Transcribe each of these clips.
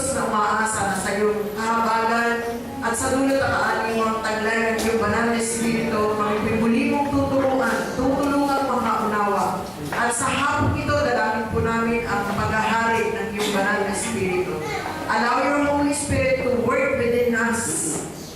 Diyos na umaasa na sa iyong kahabagan at sa dulot at aani mo ang taglay ng iyong banal na Espiritu, kami muli mong tutulungan makaunawa. At sa hapon ito, dalangin po namin ang paghahari ng iyong banal na Espiritu. Allow your Holy Spirit to work within us.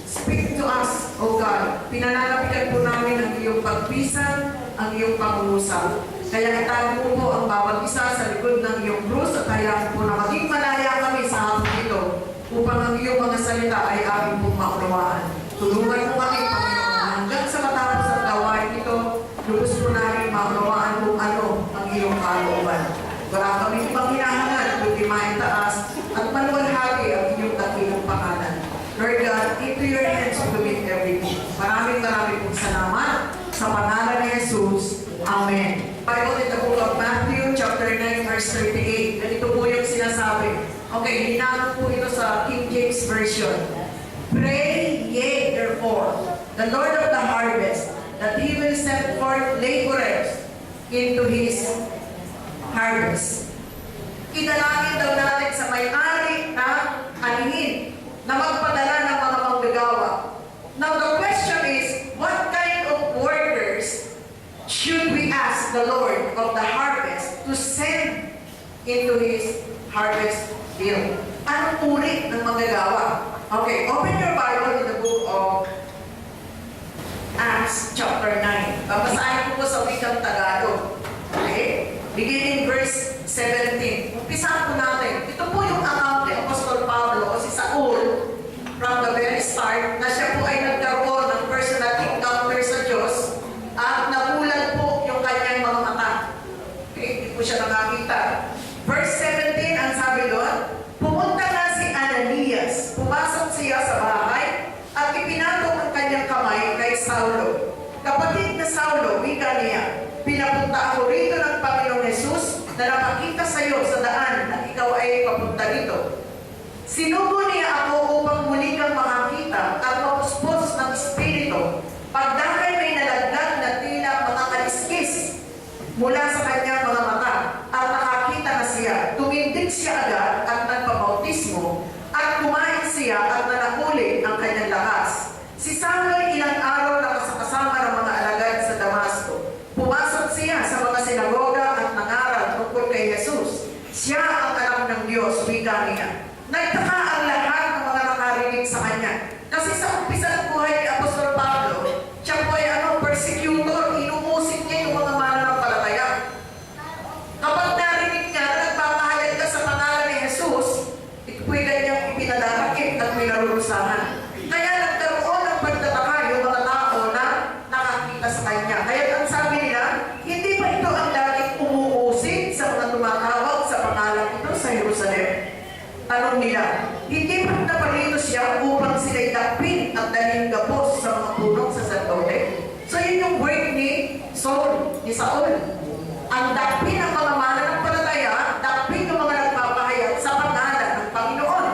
Speak to us, O God. Pinananapitan po namin ang iyong pagpisan, ang iyong pangungusap. Kaya itago po ang bawat isa sa likod ng iyong krus at hayaan po na maging malaya kami sa hapon ito upang ang iyong mga salita ay aming pong maunawaan. Tulungan mo kami, Panginoon, hanggang sa matapos ang gawain ito, lubos po namin maunawaan kung ano ang iyong kalooban. Wala kami ibang hinahangad, kundi maitaas at maluwalhati ang iyong dakilang pangalan. Lord God, into your hands we commit everything. Maraming pong salamat sa pangalan ni Jesus. Amen. Bible in the book of Matthew, chapter 9, verse 38. Ganito po yung sinasabi. Okay, hinanap po ito sa King James Version. Pray ye therefore, the Lord of the harvest, that He will send forth laborers into His harvest. Idalangin daw natin sa may-ari ng anihin na magpadala ng mga manggagawa. Now the question is, what kind of workers should we ask the Lord of the harvest to send into His harvest field? Anong uri ng manggagawa? Okay, open your Bible in the book of Acts chapter 9. Babasahin ko po sa wikang Tagalog. Okay? Beginning verse 17. Umpisahan po natin. Ito po yung account ni Apostol Pablo o si Saul from the very start na siya po ay nagkaroon ng personal encounter sa Diyos at nabulag po yung kanyang mga mata. Okay? Hindi po siya nakakita. Verse 17, ang sabi doon, pumunta na si Ananias. Pumasok siya sa bahay at ipinatong ang kanyang kamay kay Saulo. Kapatid na Saulo, wika niya, pinapunta ako rito ng Panginoong Jesus na napakita sa iyo sa daan na ikaw ay papunta rito. Sinugo niya ako upang muli kang makakita at mapuspos ng Espiritu. Pagdakay may nalagdag na tila mga kaliskis mula sa kanyang mga mata at nakakita na siya. Tumindig siya agad at nagpabautismo at kumain siya at nanahuli ang kanyang lakas. Si Saulo ay ilang araw na kasama ng mga alagad sa Damasco. Pumasok siya sa mga sinagoga at nangaral tungkol kay Jesus. Siya ang anak ng Diyos, wika niya. Nagtaka ang lahat ng mga nakarinig sa kanya. Kasi sa umpisa ng buhay ni Apostol Pablo, siya po ay persecutor, inuusig niya yung mga mananampalataya. Kapag narinig niya na nagpapahayag ka sa pangalan ni Jesus, ito po'y kanyang ipinadarakit at minarurusahan. Kaya nagkaroon ng pagtataka yung mga tao na nakakita sa kanya. Kaya ang sabi nila, hindi ba ito ang laging umuusig sa mga tumatawag sa pangalan ito sa Jerusalem? Tanong nila, hindi ba naparito siya upang sila'y dakpin at dalhin gapos sa mga punong saserdote? So yun yung work ni Saul. Ang dakpin ng mga mananampalataya, dakpin ng mga nagpapahayag sa pangalan ng Panginoon.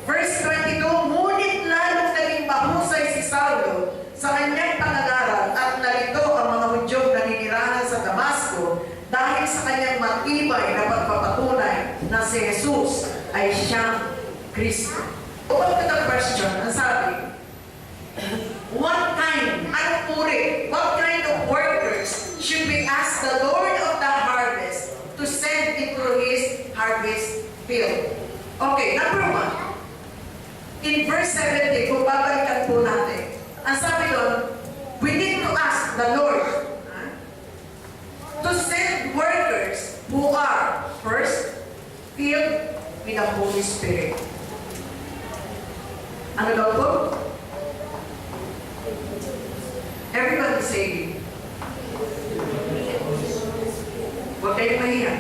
Verse 22, ngunit lalong naging mahusay si Saulo sa kanyang pangangaral at narito ang mga Hudyong naninirahan sa Damasco dahil sa kanyang matibay na pagpapatunay na si Jesus ay siyang Kristo. Upang ito ang question, ang sabi, what kind of workers should we ask the Lord of the harvest to send into His harvest field? Okay, number 1. In verse 17, kung babalikan po natin, ang sabi doon, we need to ask the Lord to send workers who are, first, filled with the Holy Spirit. Ano daw po? Everybody say it. Huwag kayong mahiya.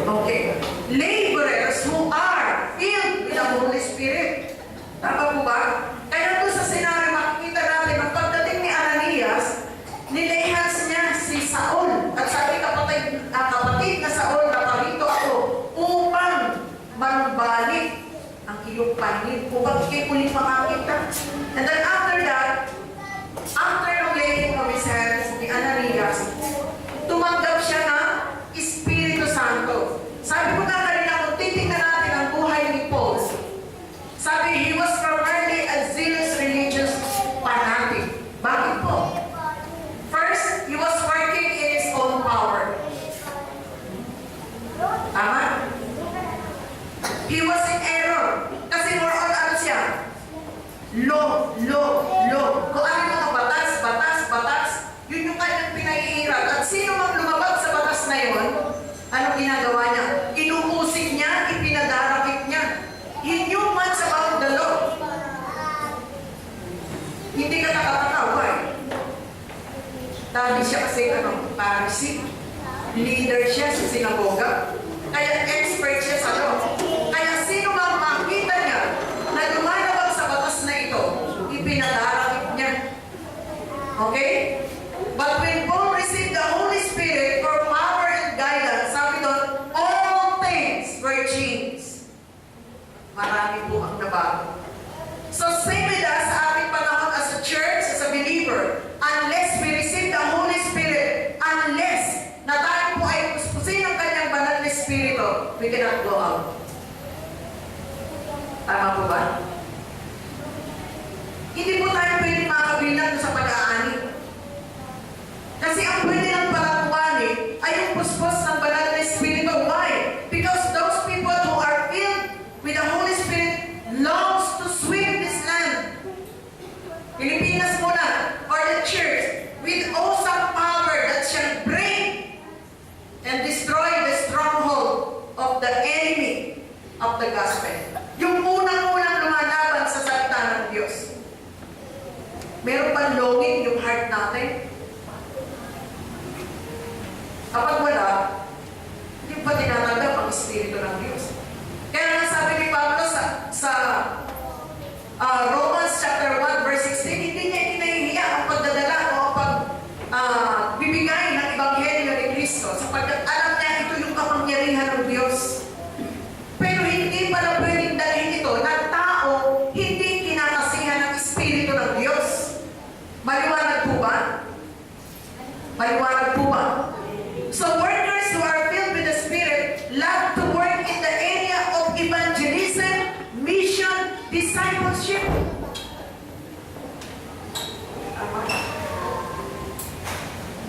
Okay. Laborers who are filled with the Holy Spirit. Tama po ba? Kaya doon sa scenario, makikita natin, ang pagdating ni Ananias, nilehans niya si Saul. At sabi kapatid na Saul, naparito ako upang manubalik ang iyong panin, upang ikay ulit makakita. And then after that, after ng laying of his hands ni Ananias, tumanggap siya ng Espiritu Santo. Sabi ko nga kanina He was in error. Kasi more on ano siya? Law. Kung ano yung mga batas, yun yung kanyang pinahihirap. At sino mang lumabag sa batas na yun, anong ginagawa niya? Inuusig niya, ipinadarakit niya. He knew much about the law. Hindi ka nakakatawa, why? Dahil siya kasi Pharisee. Leader siya sa sinagoga. Kaya expert siya sa law. Kaya sino mang makita niya na lumalabag sa batas na ito, ipinadarakit niya. Okay? But when Paul received the Holy Spirit for power and guidance, sabi doon, all things were changed. Marami po ang nabago. So same with us sa ating panahon as a church, as a believer, unless we receive the Holy Spirit, unless na tayo po ay puspusin ng kanyang banal na Espiritu, we cannot go out. Tama po ba? Hindi po tayo pwede makabilang sa pag-aani. Kasi ang pwede ng palakuani ay yung puspos ng banal na Espiritu. Why? Because those people who are filled with the Holy Spirit longs to sweep this land. Pilipinas muna, or the church, with awesome power that shall break and destroy the stronghold of the enemy of the gospel. Yung unang-unang lumalaban sa salita ng Diyos. Meron bang longing yung heart natin? Kapag wala, hindi pa tinatanggap ang Espiritu ng Diyos. Kaya nga sabi ni Pablo sa Romans chapter 1 verse 16, hindi niya kinahihiya ang pagdadala o ang bibigay ng Ebanghelyo ni Kristo sapagkat alam niya ito yung kapangyarihan ng Diyos. Pero hindi pala pwedeng dalhin ito ng tao hindi kinakasihan ng Espiritu ng Diyos. Maliwanag po ba? Maliwanag po ba? So workers who are filled with the Spirit love to work in the area of evangelism, mission, discipleship.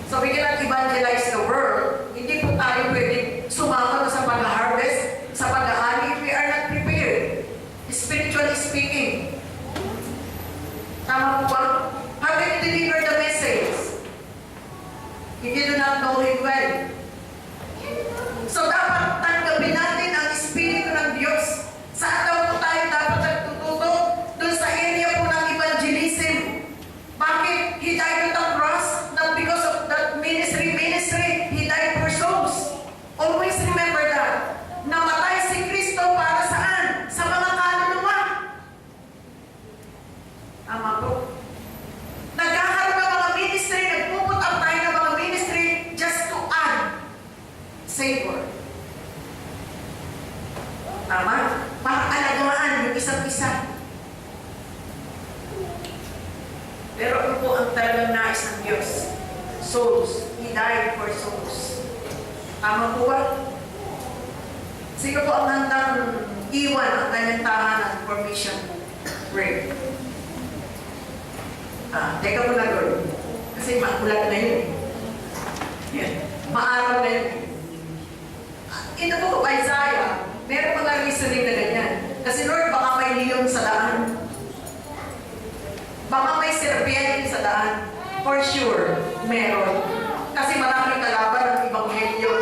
So we cannot evangelize the world. Hindi po tayo pwedeng sumama sa pag-harvest, sa pag-aani if we are not prepared. Spiritually speaking. Tama po ba? How can you deliver the message if you do not know Him well? So dapat tanggapin natin ang Espiritu ng Diyos. Saan daw po tayo dapat nagtututo? Doon sa area po ng evangelism. Bakit? He died on the cross, not because of that ministry. He died for souls. Always remember that. Namatay si Kristo para saan? Sa mga kaluluwa. Tama po. Nagkakaroon ng mga ministry, nagpuput up tayo ng mga ministry just to add savor. Tama? Para alagaan yung isa't isa. Pero ano po ang talagang nais ng Diyos? Souls. He died for souls. Tama po ba? Sino po ang handang iwan ang kanyang tahanan for mission? Pray. Teka mo na doon. Kasi makulat na yun. Yan. Maaraw na yun. Ito po, Isaiah, meron mga reasoning na ganyan. Kasi Lord, baka may leon sa daan. Baka may serpiente sa daan. For sure, meron. Kasi maraming kalaban ng Ebanghelyo,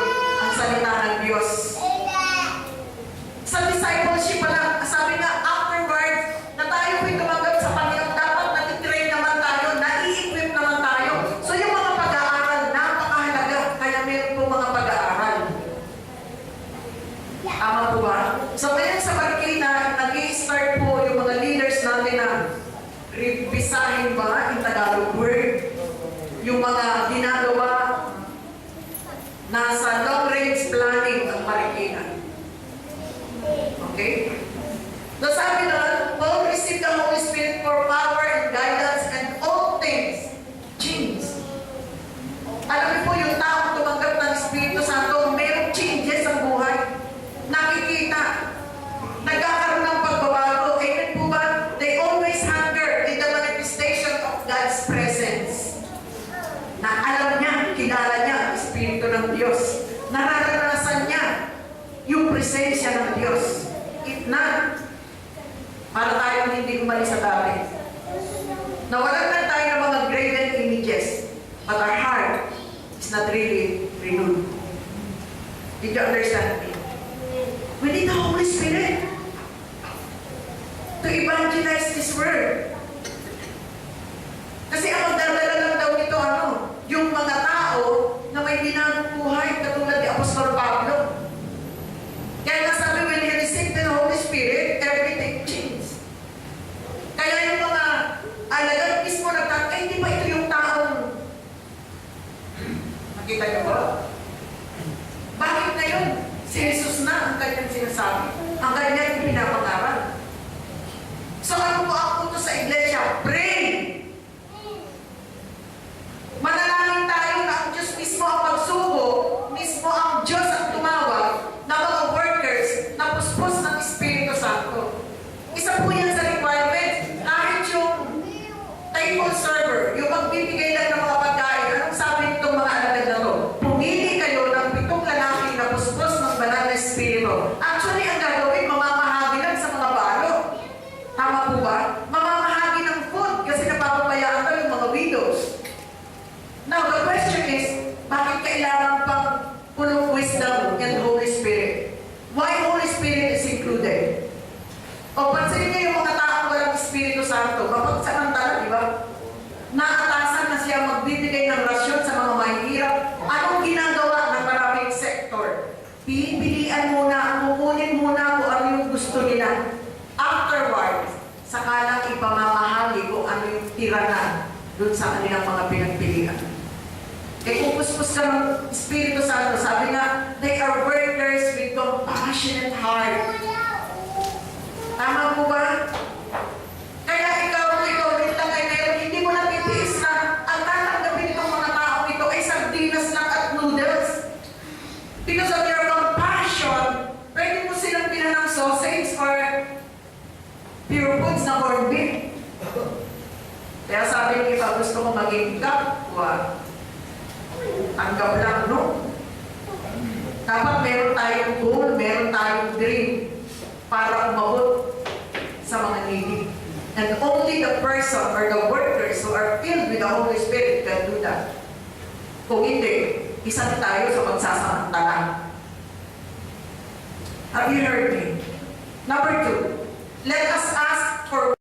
ang salita ng Diyos. Sa discipleship pa lang, sabi nga, afterwards, na tayo po'y tumanggap sa Panginoon, dapat natitrain naman tayo, nai-equip naman tayo. So yung mga pag-aaral, napakahalaga. Kaya meron po mga pag-aaral. Tama po ba? So ngayon sa Marikina, nag-i-start po yung mga leaders natin na bisahin ba in Tagalog word? Yung mga ginagawa nasa long-range planning ng Marikina. Okay? So sabi doon, Paul received the Holy Spirit for power and guidance and all things change. Alam niyo po yung taong tumanggap ng Espiritu Santo, mayroong changes sa buhay. Nakikita. Nagkakaroon ng pagbabago. Amen po ba? They always hunger in the manifestation of God's presence. Na alam niya, kilala niya ang Espiritu ng Diyos. Nararanasan niya yung presensya ng Diyos. if not, para tayong hindi umalis sa dati. Nawalan na tayo ng mga graven images, but our heart is not really renewed. Did you understand me? We need the Holy Spirit to evangelize this word. Kasi ang magdadala lang daw nito, yung mga tao na may binagong buhay katulad ni Apostol Pablo. Kaya nasabi, when he received the Holy Spirit, everything changed. Kaya yung mga alagad mismo nagtataka, hindi ba ito yung taong nakita niyo ba? Bakit na yun? Si Jesus na ang kanyang sinasabi. Ang kanyang pinapangaral. So ano po ang punto sa iglesia? Pray! Manalangin tayo na ang Diyos mismo ang magsugo, mismo ang Diyos ang tumawag na mga workers na puspos ng Espiritu Santo. Isa po yan sa requirements. Kahit yung table server, yung magbibigay lang ng mga pagkain, anong sabi nitong mga alagad na to? Pumili kayo ng 7 lalaki na puspos ng banal na Espiritu. Actually, ang gagawin, mamamahagi lang sa mga balo. Tama po ba? Mamamahagi ng food kasi napapabayaan ka yung mga widows. Now, the question is, bakit kailangan pang punong wisdom and Holy Spirit? Why Holy Spirit is included? O, pansinin niyo yung mga taong walang Espiritu Santo, mapagsamantala, di ba? Naatasan na siya magbibigay ng rasyon sa mga mahihirap. Anong ginagawa ng maraming sektor? Pipilian muna, kukunin muna kung ano yung gusto nila. Afterwards, saka lang ipamamahagi kung ano yung tiranan dun sa kanilang mga pinagpilian. Eh kung puspos ka ng Espiritu Santo, sabi nga, they are workers with compassionate heart. Tama po ba? Kaya ikaw rin lang ay meron, hindi mo natitiis na ang tatanggapin itong mga taong ito ay sardinas lang at noodles. Because of your compassion, pwede mo silang bilan ng sausage or pure foods na corned beef. Kaya sabi ng iba, gusto ko maging kapwa. Tanggap lang, no? Dapat meron tayong goal, meron tayong dream para umabot sa mga needy. And only the person or the workers who are filled with the Holy Spirit can do that. Kung hindi, isa na tayo sa magsasamantala. Have you heard me? Number 2, let us ask for